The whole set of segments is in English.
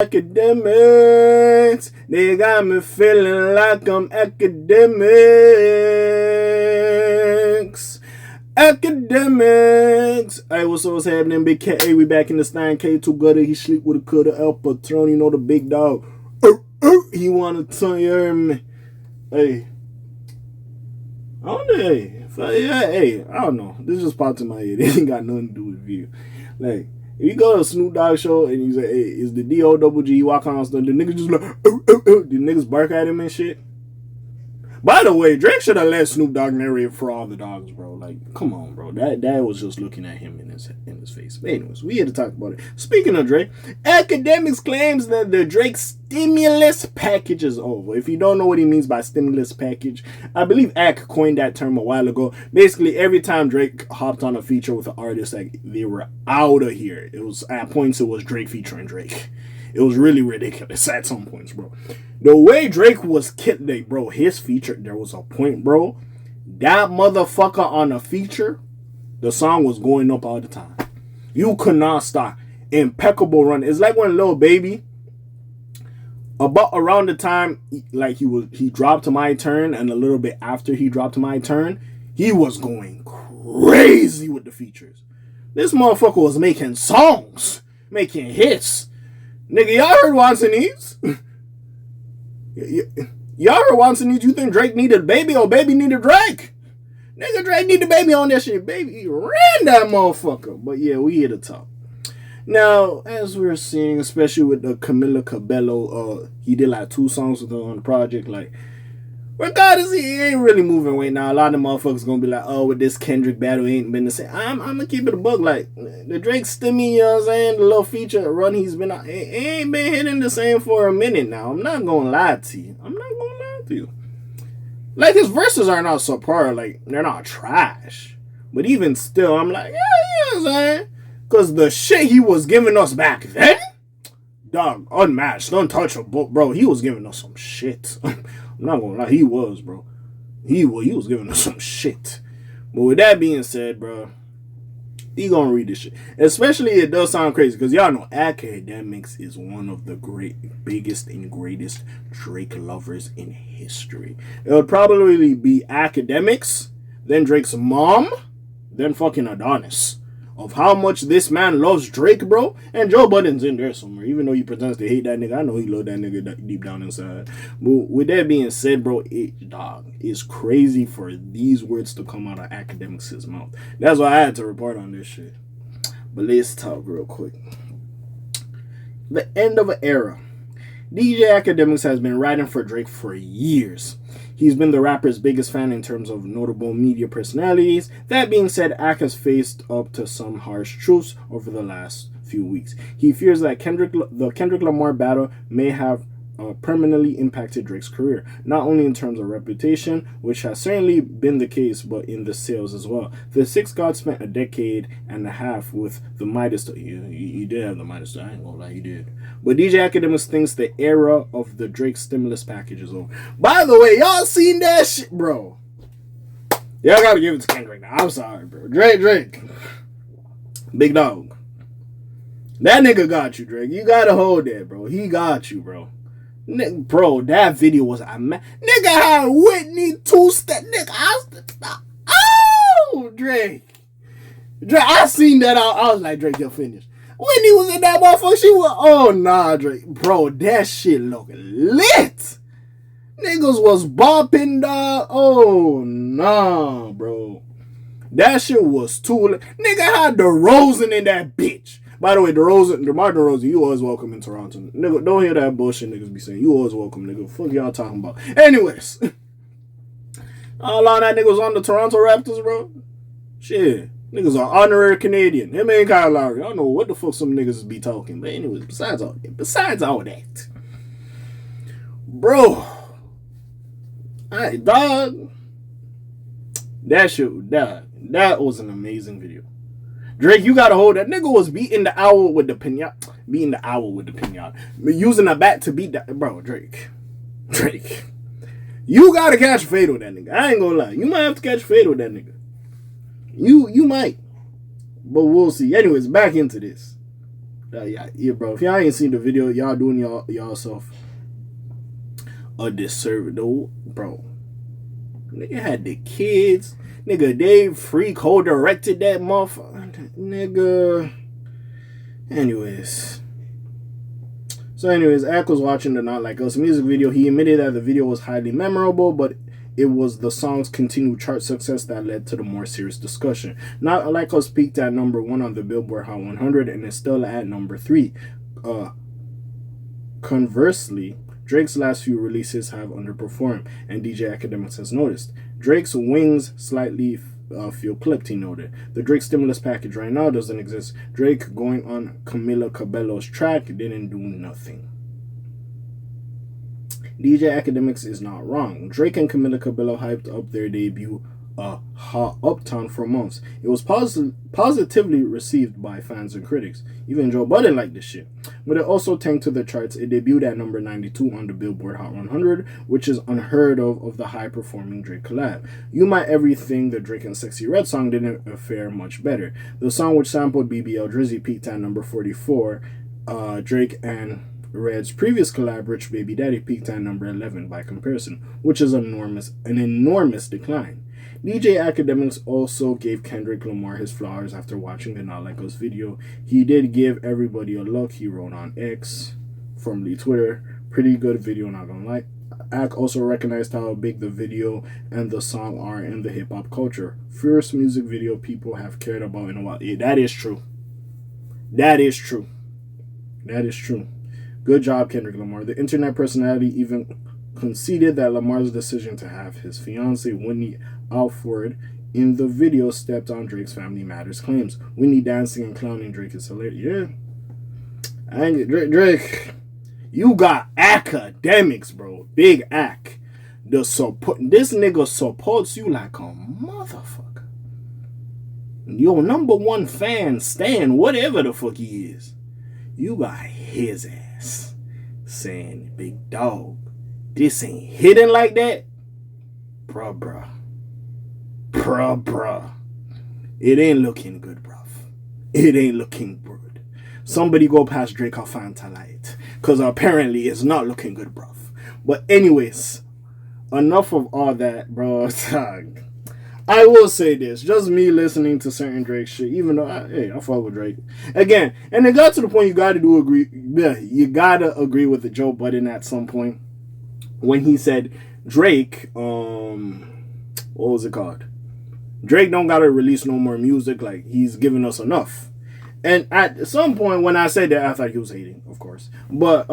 Academics, they got me feeling like I'm academics. Academics. Hey, what's happening? Big K.A. We back in the Stein K2 gutter. He sleep with a cutter. El Patron, you know the big dog. He wanna turn me. Hey. I don't know. Hey, I don't know. This just popped in my head. It ain't got nothing to do with you. Like, if you go to a Snoop Dogg show and you say, hey, is the D-O-double-G, you walk on stuff, the niggas just like, the niggas bark at him and shit. By the way, Drake should have let Snoop Dogg narrate for all the dogs, bro. Like, come on, bro. That was just looking at him in his face. But anyways, we had to talk about it. Speaking of Drake, Akademiks claims that the Drake stimulus package is over. If you don't know what he means by stimulus package, I believe Ak coined that term a while ago. Basically, every time Drake hopped on a feature with an artist, like, they were out of here. It was, at points, it was Drake featuring Drake. It was really ridiculous at some points, bro. The way Drake was killing, bro, his feature, there was a point, bro. That motherfucker on a feature, the song was going up all the time. You could not stop. Impeccable run. It's like when Lil Baby, about around the time, like he dropped to My Turn, and a little bit after he dropped to My Turn, he was going crazy with the features. This motherfucker was making songs, making hits. Nigga, y'all heard Wants and Needs? Y'all heard Wants and Needs? You think Drake needed Baby or Baby needed Drake? Nigga, Drake needed Baby on that shit. Baby ran that motherfucker. But yeah, we here to talk. Now, as we're seeing, especially with the Camila Cabello, he did like 2 songs with her on the project. Like, regardless, he ain't really moving weight now. A lot of motherfuckers gonna be like, oh, with this Kendrick battle ain't been the same. I'm gonna keep it a bug. Like, the Drake stimmy, you know what I'm saying? The little feature run he's been on, it ain't been hitting the same for a minute now. I'm not gonna lie to you. Like, his verses are not subpar. Like, they're not trash. But even still, I'm like, yeah, you know what I'm saying? Because the shit he was giving us back then, dog, unmatched, untouchable, bro. He was giving us some shit. I'm not gonna lie, he was, bro. He was giving us some shit. But with that being said, bro, he gonna read this shit. Especially, it does sound crazy, because y'all know Akademiks is one of the biggest and greatest Drake lovers in history. It would probably be Akademiks, then Drake's mom, then fucking Adonis. Of how much this man loves Drake, bro. And Joe Budden's in there somewhere. Even though he pretends to hate that nigga, I know he love that nigga deep down inside. But with that being said, bro, it's crazy for these words to come out of Akademiks' mouth. That's why I had to report on this shit. But let's talk real quick. The end of an era. DJ Akademiks has been writing for Drake for years. He's been the rapper's biggest fan in terms of notable media personalities. That being said, Ak has faced up to some harsh truths over the last few weeks. He fears that the Kendrick Lamar battle may have permanently impacted Drake's career, not only in terms of reputation, which has certainly been the case, but in the sales as well. The Six God spent a decade and a half with the Midas. He did have the Midas. I ain't gonna lie, he did. But DJ Akademiks thinks the era of the Drake stimulus package is over. By the way, y'all seen that shit, bro? Y'all gotta give it to Kendrick now. I'm sorry, bro. Drake. Big dog. That nigga got you, Drake. You gotta hold that, bro. He got you, bro. Bro, that video was nigga had Whitney 2-step. Nigga, Drake. I seen that. I was like, Drake, you're finished. Whitney was in that motherfucker. She was, oh nah, Drake. Bro, that shit look lit. Niggas was bopping, dog. Oh nah, bro. That shit was too lit. Nigga had the Rosen in that bitch. By the way, DeMar DeRozan, you always welcome in Toronto. Nigga, don't hear that bullshit niggas be saying. You always welcome, nigga. Fuck y'all talking about. Anyways. A lot of that niggas on the Toronto Raptors, bro. Shit. Niggas are honorary Canadian. Him and Kyle Lowry. I don't know what the fuck some niggas be talking. But anyways, besides all that. Bro. Dog. That shit, that was an amazing video. Drake, you gotta hold that. Nigga was beating the owl with the pinata. Using a bat to beat that. Bro, Drake. You gotta catch fade with that nigga. I ain't gonna lie. You might have to catch fade with that nigga. You might. But we'll see. Anyways, back into this. Yeah, bro. If y'all ain't seen the video, y'all doing y'all self a disservice, though, bro. Nigga had the kids. Nigga, they free co-directed that motherfucker. Nigga. Anyways. Ak was watching the Not Like Us music video. He admitted that the video was highly memorable, but it was the song's continued chart success that led to the more serious discussion. Not Like Us peaked at number 1 on the Billboard Hot 100 and is still at number 3. Conversely, Drake's last few releases have underperformed, and DJ Akademiks has noticed. Drake's wings slightly feel clipped, he noted. The Drake stimulus package right now doesn't exist. Drake going on Camila Cabello's track didn't do nothing. DJ Akademiks is not wrong. Drake and Camila Cabello hyped up their debut Hot Uptown for months. It was positively received by fans and critics. Even Joe Budden liked this shit. But it also tanked to the charts. It debuted at number 92 on the Billboard Hot 100, which is unheard of the high-performing Drake collab. You Might Everything, the Drake and Sexy Red song, didn't fare much better. The song, which sampled BBL Drizzy, peaked at number 44. Drake and Red's previous collab, Rich Baby Daddy, peaked at number 11 by comparison, which is an enormous decline. DJ Akademiks also gave Kendrick Lamar his flowers after watching the Not Like Us video. He did give everybody a look, he wrote on X, formerly Twitter. Pretty good video, not gonna lie. Ak also recognized how big the video and the song are in the hip-hop culture. First music video people have cared about in a while. Yeah, that is true. That is true. Good job, Kendrick Lamar. The internet personality even conceded that Lamar's decision to have his fiancée, Whitney Alford, in the video stepped on Drake's Family Matters claims. Whitney dancing and clowning Drake is hilarious. Yeah. Drake, you got Akademiks, bro. Big Ak. This nigga supports you like a motherfucker. Your number one fan, Stan, whatever the fuck he is. You got his ass saying, big dog, this ain't hidden like that. Bruh. It ain't looking good, bruv. It ain't looking good. Somebody go past Drake or Fanta Light. Because apparently it's not looking good, bruv. But anyways, enough of all that, bro. I will say this. Just me listening to certain Drake shit, even though, I fuck with Drake. Again, and it got to the point you gotta agree with the Joe Budden at some point. When he said, Drake, what was it called? Drake don't gotta release no more music, like, he's giving us enough. And at some point, when I said that, I thought he was hating, of course. But,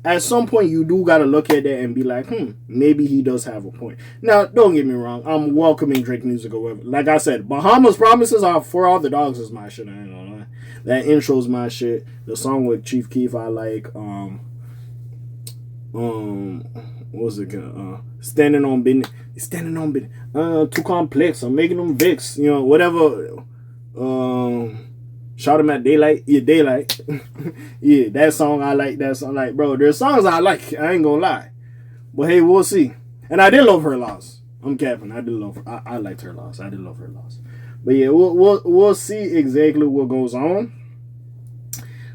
at some point, you do gotta look at that and be like, maybe he does have a point. Now, don't get me wrong, I'm welcoming Drake music or whatever. Like I said, Bahamas Promises are For All the Dogs is my shit, I ain't gonna lie. That intro's my shit. The song with Chief Keef I like, what was it? Standing on business. Too complex. I'm making them Vicks. You know, whatever. Shout them at Daylight. Yeah, Daylight. Yeah, that song I like. That song, like, bro. There's songs I like. I ain't gonna lie. But hey, we'll see. And I did love her loss. I'm capping. I did love her. I liked her loss. I did love her loss. But yeah, we'll see exactly what goes on.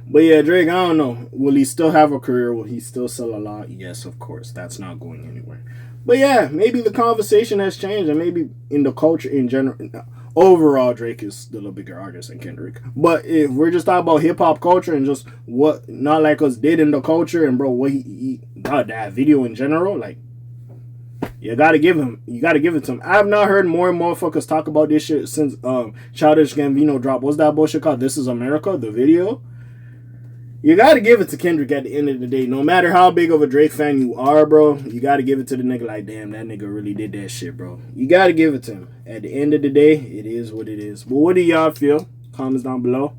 But yeah, Drake, I don't know. Will he still have a career? Will he still sell a lot? Yes, of course. That's not going anywhere. But yeah, maybe the conversation has changed, and maybe in the culture in general, overall, Drake is still a bigger artist than Kendrick. But if we're just talking about hip hop culture and just what Not Like Us did in the culture, and bro, what he got that video in general, like, you gotta give it to him. I've not heard more motherfuckers talk about this shit since Childish Gambino dropped. What's that bullshit called? This Is America, the video. You gotta give it to Kendrick at the end of the day. No matter how big of a Drake fan you are, bro, you gotta give it to the nigga like, damn, that nigga really did that shit, bro. You gotta give it to him. At the end of the day, it is what it is. But what do y'all feel? Comments down below.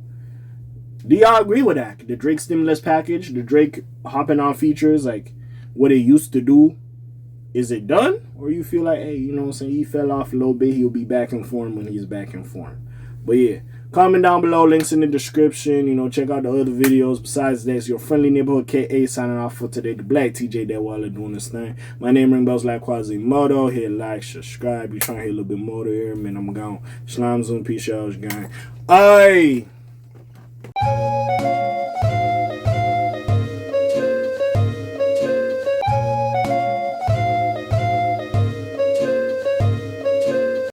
Do y'all agree with that? The Drake stimulus package, the Drake hopping on features, like what it used to do, is it done? Or you feel like, hey, you know what I'm saying, he fell off a little bit, he'll be back in form when he's back in form. But yeah. Comment down below, links in the description. You know, check out the other videos. Besides that, it's your friendly neighborhood K.A. signing off for today. The Black TJ that while they're doing this thing. My name ring bells like Quasimodo. Hit like, subscribe. You trying to hit a little bit more here, man. I'm gone. Slimes on peace, y'all, gang. Aye.